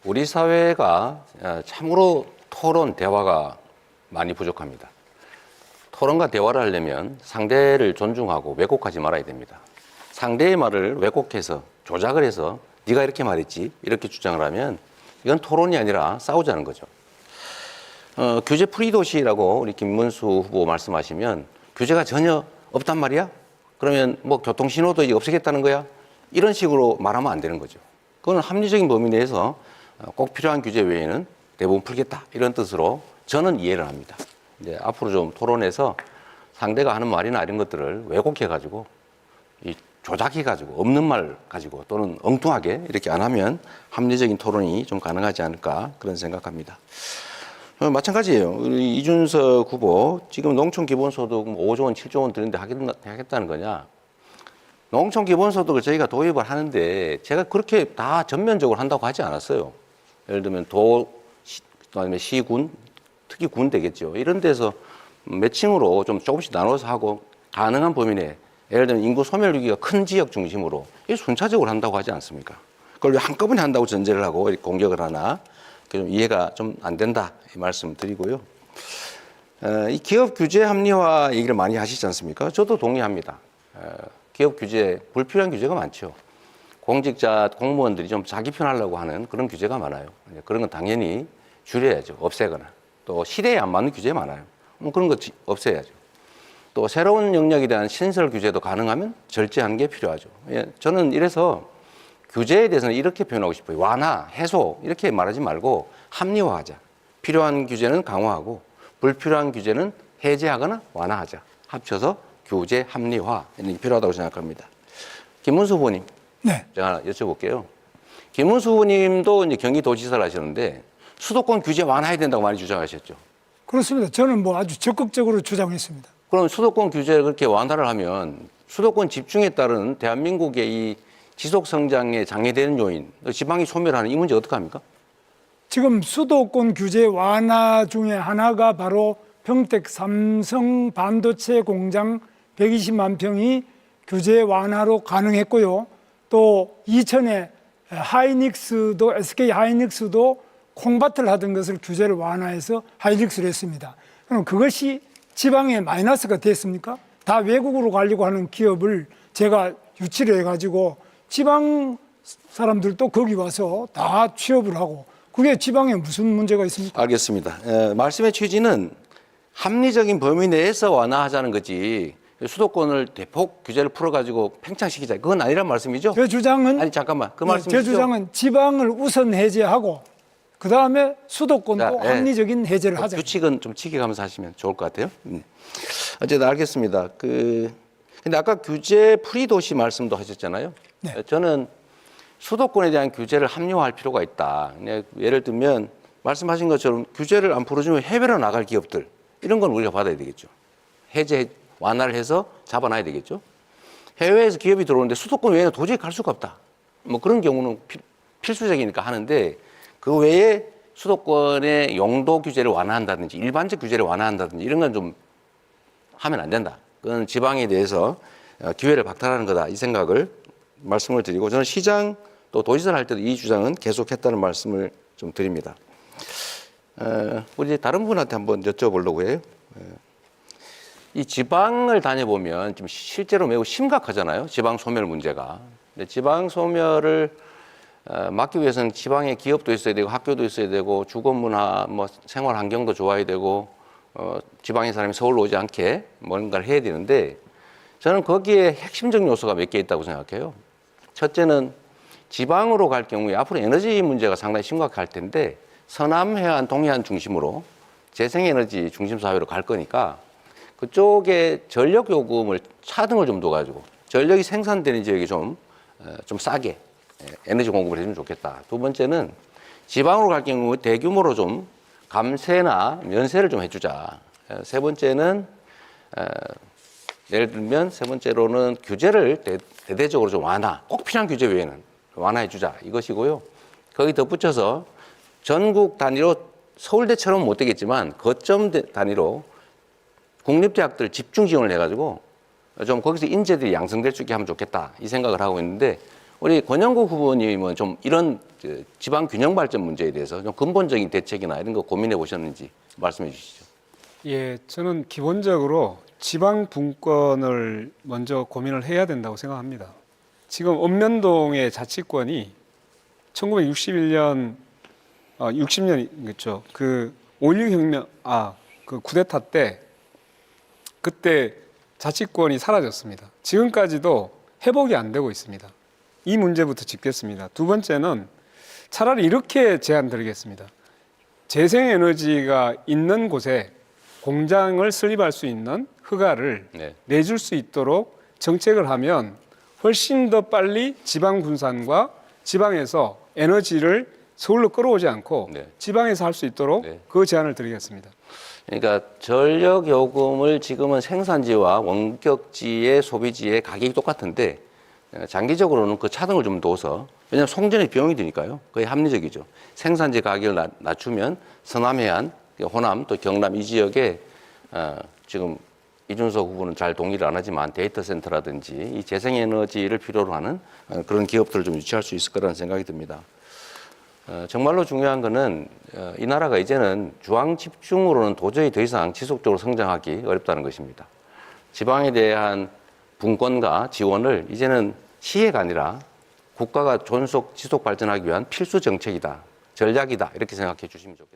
우리 사회가 참으로 토론, 대화가 많이 부족합니다. 토론과 대화를 하려면 상대를 존중하고 왜곡하지 말아야 됩니다. 상대의 말을 왜곡해서 조작을 해서 네가 이렇게 말했지 이렇게 주장을 하면 이건 토론이 아니라 싸우자는 거죠. 규제 프리 도시라고 우리 김문수 후보 말씀하시면 규제가 전혀 없단 말이야? 그러면 뭐 교통신호도 이제 없애겠다는 거야? 이런 식으로 말하면 안 되는 거죠. 그건 합리적인 범위 내에서 꼭 필요한 규제 외에는 대부분 풀겠다 이런 뜻으로 저는 이해를 합니다. 이제 앞으로 좀 토론해서 상대가 하는 말이나 이런 것들을 왜곡해가지고 조작해가지고 없는 말 가지고 또는 엉뚱하게 이렇게 안 하면 합리적인 토론이 좀 가능하지 않을까 그런 생각합니다. 마찬가지예요. 우리 이준석 후보 지금 농촌 기본소득 5조 원, 7조 원 드는데 하겠다는 거냐? 농촌 기본소득을 저희가 도입을 하는데 제가 그렇게 다 전면적으로 한다고 하지 않았어요. 예를 들면 그다음에 시군, 특히 군 되겠죠. 이런 데서 매칭으로 좀 조금씩 나눠서 하고 가능한 범위 내에 예를 들면 인구 소멸 위기가 큰 지역 중심으로 순차적으로 한다고 하지 않습니까? 그걸 왜 한꺼번에 한다고 전제를 하고 공격을 하나? 좀 이해가 좀 안 된다 이 말씀 드리고요. 이 기업 규제 합리화 얘기를 많이 하시지 않습니까? 저도 동의합니다. 기업 규제, 불필요한 규제가 많죠. 공직자, 공무원들이 좀 자기 편하려고 하는 그런 규제가 많아요. 그런 건 당연히 줄여야죠. 없애거나. 또 시대에 안 맞는 규제 많아요. 그런 거 없애야죠. 또 새로운 영역에 대한 신설 규제도 가능하면 절제하는 게 필요하죠. 저는 이래서 규제에 대해서는 이렇게 표현하고 싶어요. 완화, 해소 이렇게 말하지 말고 합리화하자. 필요한 규제는 강화하고 불필요한 규제는 해제하거나 완화하자. 합쳐서 규제 합리화 이런 게 필요하다고 생각합니다. 김문수 후보님, 네. 제가 하나 여쭤볼게요. 김문수 후보님도 이제 경기도지사를 하셨는데 수도권 규제 완화해야 된다고 많이 주장하셨죠. 그렇습니다. 저는 뭐 아주 적극적으로 주장했습니다. 그럼 수도권 규제를 그렇게 완화를 하면 수도권 집중에 따른 대한민국의 이 지속 성장에 장애되는 요인, 지방이 소멸하는 이 문제 어떻게 합니까? 지금 수도권 규제 완화 중에 하나가 바로 평택 삼성 반도체 공장 120만 평이 규제 완화로 가능했고요. 또 이천에 하이닉스도 SK 하이닉스도 콩밭을 하던 것을 규제를 완화해서 하이닉스를 했습니다. 그럼 그것이 지방에 마이너스가 됐습니까? 다 외국으로 가려고 하는 기업을 제가 유치를 해가지고 지방 사람들도 거기 와서 다 취업을 하고 그게 지방에 무슨 문제가 있습니까? 알겠습니다. 말씀의 취지는 합리적인 범위 내에서 완화하자는 거지 수도권을 대폭 규제를 풀어가지고 팽창시키자 그건 아니란 말씀이죠? 제 주장은 아니 잠깐만 그 네, 말씀이죠? 제 주장은 지방을 우선 해제하고 그 다음에 수도권도 자, 네. 합리적인 해제를 하자. 규칙은 좀 지켜가면서 하시면 좋을 것 같아요. 어쨌든 알겠습니다. 근데 아까 규제 프리 도시 말씀도 하셨잖아요. 네. 저는 수도권에 대한 규제를 합리화할 필요가 있다. 예를 들면 말씀하신 것처럼 규제를 안 풀어주면 해외로 나갈 기업들 이런 건 우리가 받아야 되겠죠. 해제 완화를 해서 잡아놔야 되겠죠. 해외에서 기업이 들어오는데 수도권 외에는 도저히 갈 수가 없다. 뭐 그런 경우는 필수적이니까 하는데 그 외에 수도권의 용도 규제를 완화한다든지 일반적 규제를 완화한다든지 이런 건 좀 하면 안 된다. 그건 지방에 대해서 기회를 박탈하는 거다. 이 생각을 말씀을 드리고 저는 시장 또 도지사를 할 때도 이 주장은 계속했다는 말씀을 좀 드립니다. 우리 다른 분한테 한번 여쭤보려고 해요. 이 지방을 다녀보면 지금 실제로 매우 심각하잖아요. 지방 소멸 문제가. 근데 지방 소멸을 막기 위해서는 지방에 기업도 있어야 되고 학교도 있어야 되고 주거 문화, 뭐 생활 환경도 좋아야 되고 지방의 사람이 서울로 오지 않게 뭔가를 해야 되는데 저는 거기에 핵심적 요소가 몇 개 있다고 생각해요. 첫째는 지방으로 갈 경우에 앞으로 에너지 문제가 상당히 심각할 텐데 서남해안, 동해안 중심으로 재생에너지 중심 사회로 갈 거니까 그쪽에 전력 요금을 차등을 좀 둬가지고 전력이 생산되는 지역에 좀 싸게 에너지 공급을 해주면 좋겠다. 두 번째는 지방으로 갈 경우 대규모로 좀 감세나 면세를 좀 해주자. 세 번째는 예를 들면 세 번째로는 규제를 대대적으로 좀 완화, 꼭 필요한 규제 외에는 완화해주자 이것이고요. 거기 덧붙여서 전국 단위로 서울대처럼 못 되겠지만 거점 단위로 국립대학들 집중 지원을 해가지고 좀 거기서 인재들이 양성될 수 있게 하면 좋겠다 이 생각을 하고 있는데 우리 권영국 후보님은 좀 이런 지방 균형 발전 문제에 대해서 좀 근본적인 대책이나 이런 거 고민해 보셨는지 말씀해 주시죠. 예, 저는 기본적으로 지방 분권을 먼저 고민을 해야 된다고 생각합니다. 지금 읍면동의 자치권이 1961년, 60년이겠죠. 그 5.16 혁명, 그 쿠데타 때 그때 자치권이 사라졌습니다. 지금까지도 회복이 안 되고 있습니다. 이 문제부터 짚겠습니다. 두 번째는 차라리 이렇게 제안 드리겠습니다. 재생에너지가 있는 곳에 공장을 설립할 수 있는 허가를 네. 내줄 수 있도록 정책을 하면 훨씬 더 빨리 지방 분산과 지방에서 에너지를 서울로 끌어오지 않고 네. 지방에서 할 수 있도록 네. 그 제안을 드리겠습니다. 그러니까 전력 요금을 지금은 생산지와 원격지의 소비지의 가격이 똑같은데 장기적으로는 그 차등을 좀 둬서 왜냐하면 송전의 비용이 드니까요. 거의 합리적이죠. 생산지 가격을 낮추면 서남 해안, 호남 또 경남 이 지역에 지금 이준석 후보는 잘 동의를 안 하지만 데이터 센터라든지 이 재생에너지를 필요로 하는 그런 기업들을 좀 유치할 수 있을 거라는 생각이 듭니다. 정말로 중요한 거는 이 나라가 이제는 주황 집중으로는 도저히 더 이상 지속적으로 성장하기 어렵다는 것입니다. 지방에 대한 분권과 지원을 이제는 시혜가 아니라 국가가 지속 발전하기 위한 필수 정책이다, 전략이다 이렇게 생각해 주시면 좋겠습니다.